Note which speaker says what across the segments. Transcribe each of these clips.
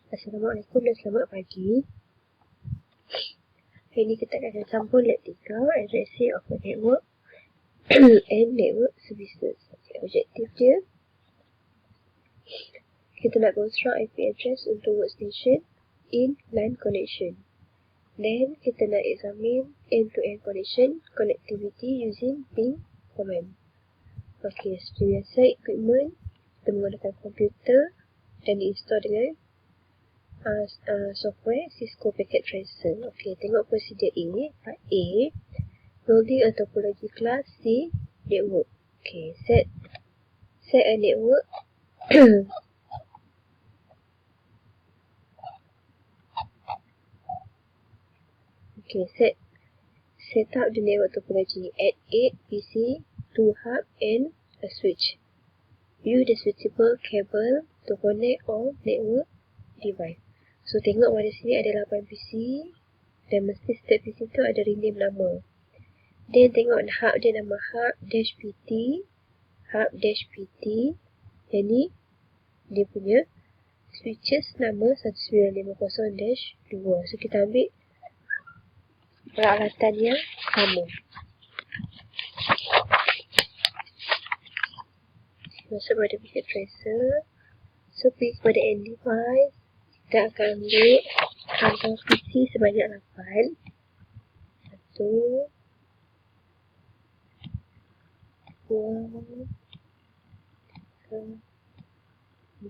Speaker 1: Assalamualaikum dan selamat pagi. Hari ini kita akan sambung lab 3, addressing of a network and network services. Objektif dia, kita nak construct IP address untuk workstation in LAN connection. Then kita nak examine end-to-end connection connectivity using ping command. Okay, seperti biasa equipment kita menggunakan komputer dan diinstall dengan software Cisco Packet Tracer. Okay, tengok prosedur A. Part A, building a topology class C network. Okay, set a network okay, set up the network topology. Add 8 PC, 2 hub and a switch. Use the switchable cable to connect all network device. So tengok pada sini ada 8 PC dan mesti setiap PC tu ada rename nama. Then tengok hub dia, nama hub dash PT, hub dash PT. Yang ni dia punya switches nama 1950-2. So kita ambil peralatan yang sama. Masuk pada packet tracer. So pergi kepada end device. Kita akan ambil kantong PC sebanyak 8. 1, 2, 3,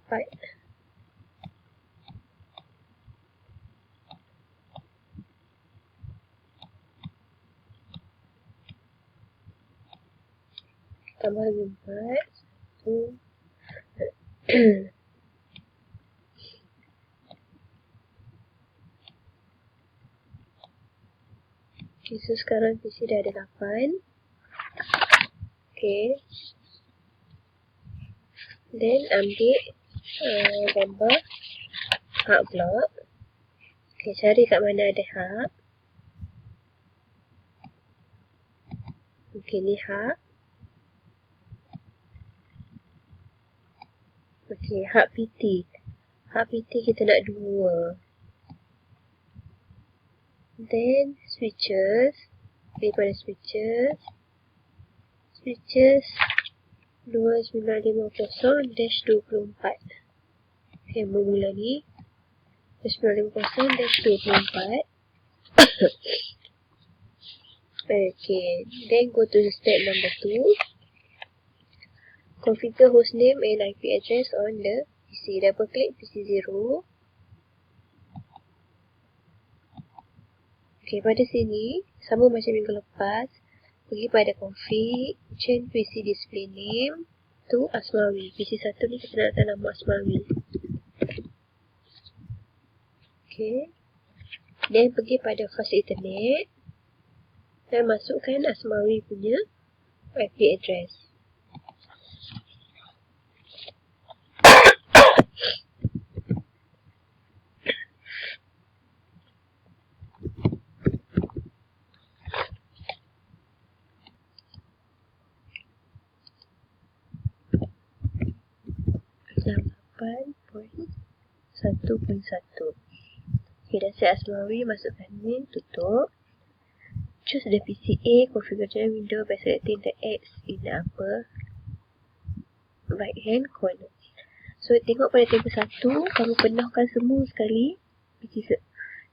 Speaker 1: 4. Tambah lagi 4. 1. Okay, so sekarang PC dah ada 8. Okay. Then ambil gambar hub block. Okay, cari kat mana ada hub. Okay, ni hub. Okay, hub PT. Hub PT kita nak 2. Then switches, daripada switches 2950-24. Okay, bermula ni 2950-24. Okay, then go to step number 2. Configure hostname and IP address on the PC. Double click PC 0. Okay, pada sini sama macam minggu lepas, pergi pada config, change PC display name to Asmawi. PC 1 ni kita nak letak nama Asmawi. Okay, then pergi pada fast internet dan masukkan Asmawi punya IP address. Okay, dah set Asmawi, masukkan min, tutup. Choose the PCA, configure general window by selecting the X in the upper right hand corner. So tengok pada table 1, kamu penuhkan semua sekali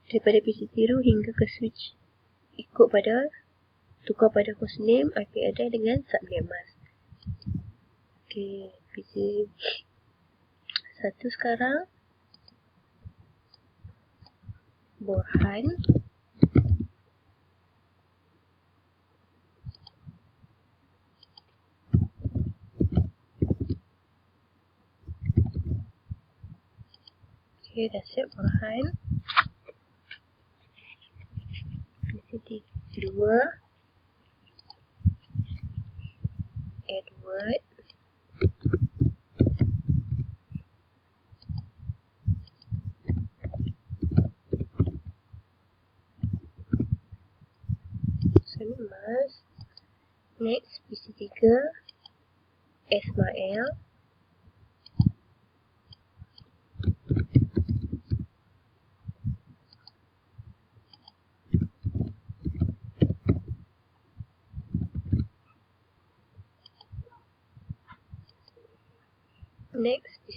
Speaker 1: daripada PC 0 hingga ke switch. Ikut pada, tukar pada hostname, IP address dengan subnet mask. Okay, PC 1 sekarang Burhan. Okay, dah set Burhan. PC 2 Edward. Mas. Next, PC 3 Ismail.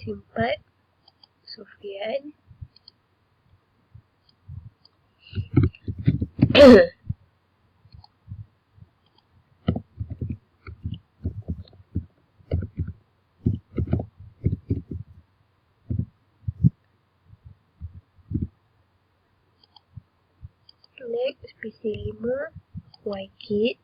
Speaker 1: PC 4 Sofian. Next, PC 5 Waikid.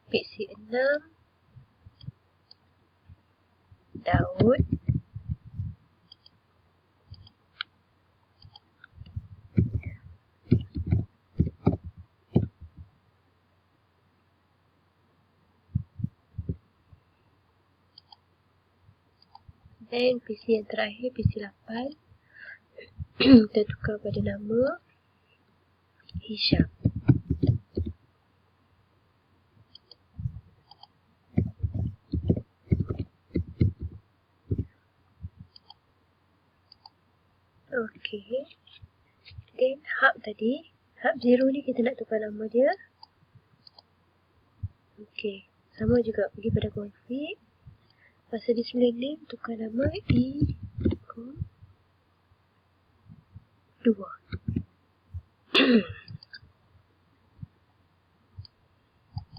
Speaker 1: PC 6 Daud. Dan PC yang terakhir, PC 8. Kita tukar pada nama Hisham. Okey. Then hub tadi, hub 0 ni kita nak tukar nama dia. Okey, sama juga, pergi pada config. Pasal display name, tukar nama ecom 2.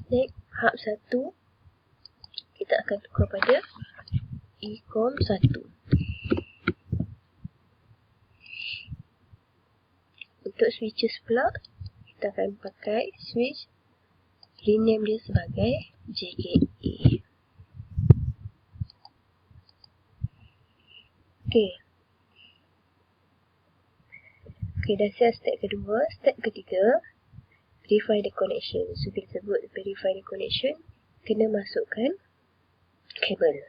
Speaker 1: Next, hub 1 kita akan tukar pada ecom 1. Untuk switches pula, kita akan pakai switch, rename dia sebagai JKA. Okey, dah siap step kedua. Step ketiga, verify the connection. So, kita sebut verify the connection, kena masukkan kabel.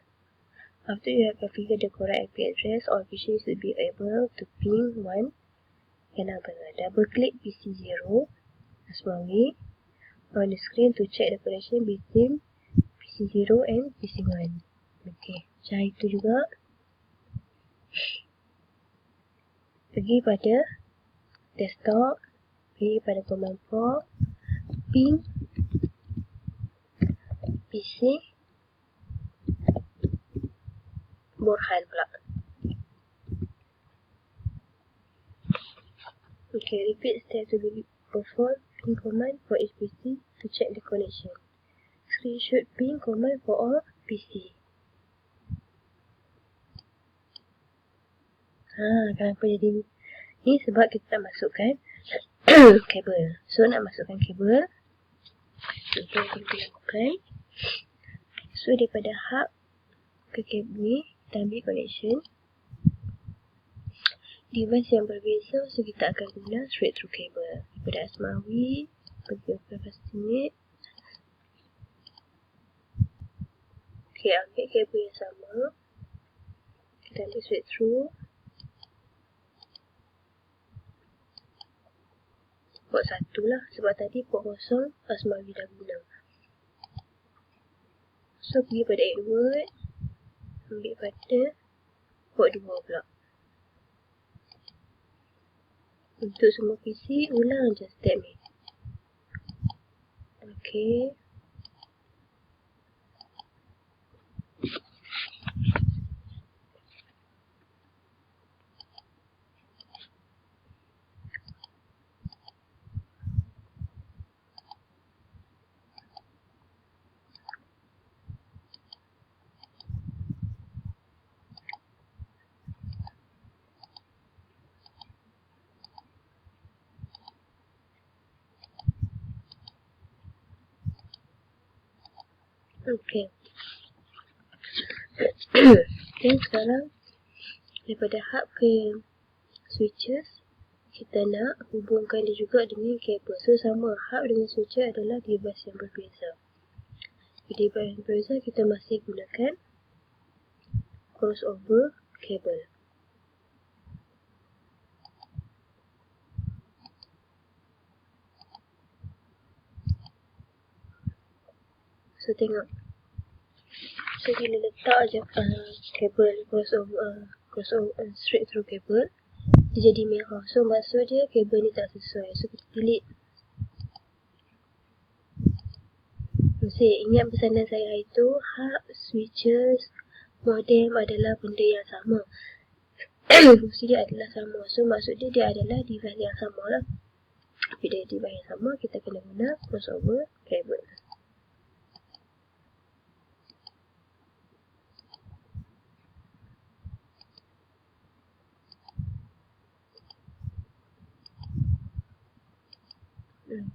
Speaker 1: After you have configured the correct IP address, all PCs should be able to ping 1 another. Double click PC 0 Asmawi on the screen to check the connection between PC 0 and PC 1. Okey, macam itu juga. Pergi pada desktop, pergi pada command prompt, ping PC Borhan pula. Okay, repeat step to be performed. Ping command for each PC to check the connection. Screenshot ping command for all PC. Kenapa jadi ni? Sebab kita nak masukkan kabel. So, nak masukkan kabel, kita lakukan. So, daripada hub ke kabel ni, kita ambil connection. Device yang berbeza, so kita akan guna straight through cable. Daripada Asmawi, pergi ke Fascinate. Okay, ambil kabel yang sama. Kita ambil straight through. Port 1 lah, sebab tadi port 0 Asmawi dah guna. So, pergi pada Edward, ambil pada port 2 pula. Untuk semua PC, ulang je step ni. Okay. Okay. Dan sekarang daripada hub ke switches, kita nak hubungkan dia juga dengan kabel. So, sama, hub dengan switcher adalah device yang berbeza. Di device yang berbeza, kita masih gunakan crossover kabel. So, tengok. So bila letak je kabel straight through kabel, dia jadi merah. So maksud dia kabel ni tak sesuai. So kita delete. Mesti ingat pesanan saya hari tu, hub, switches, modem adalah benda yang sama. Mesti dia adalah sama. So maksud dia adalah device yang sama lah. Bila device yang sama, kita kena guna crossover kabel.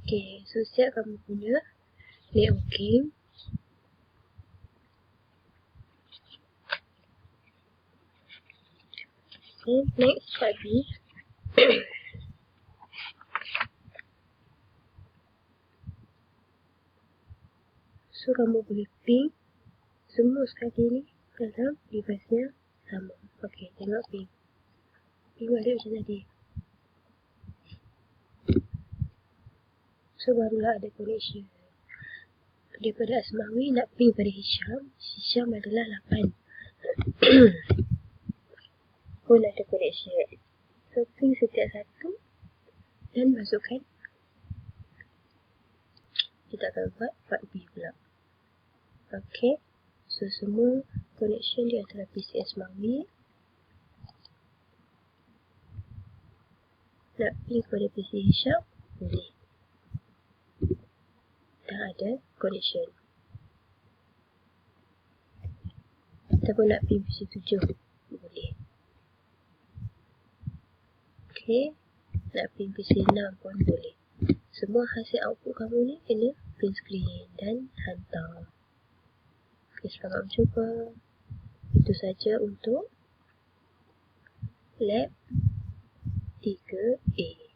Speaker 1: Okay, so siap kamu punya networking. Okay, next part B. So kamu boleh ping semua sekali ni dalam device nya sama. Okay, tengok ping. Ping balik macam tadi. So barulah ada connection. Daripada Asmawi nak ping pada Hisham. Hisham adalah 8. Pun ada connection. So ping setiap satu dan masukkan. Kita akan buat part B pula. Okay. So semua connection di antara PC Asmawi. Nak ping pada PC Hisham boleh. Dah ada connection. Ataupun nak ping PC 7 boleh. Okay. Nak ping PC 6 pun boleh. Semua hasil output kamu ni kena print screen dan hantar. Okay, selamat berjumpa. Itu saja untuk lab 3A.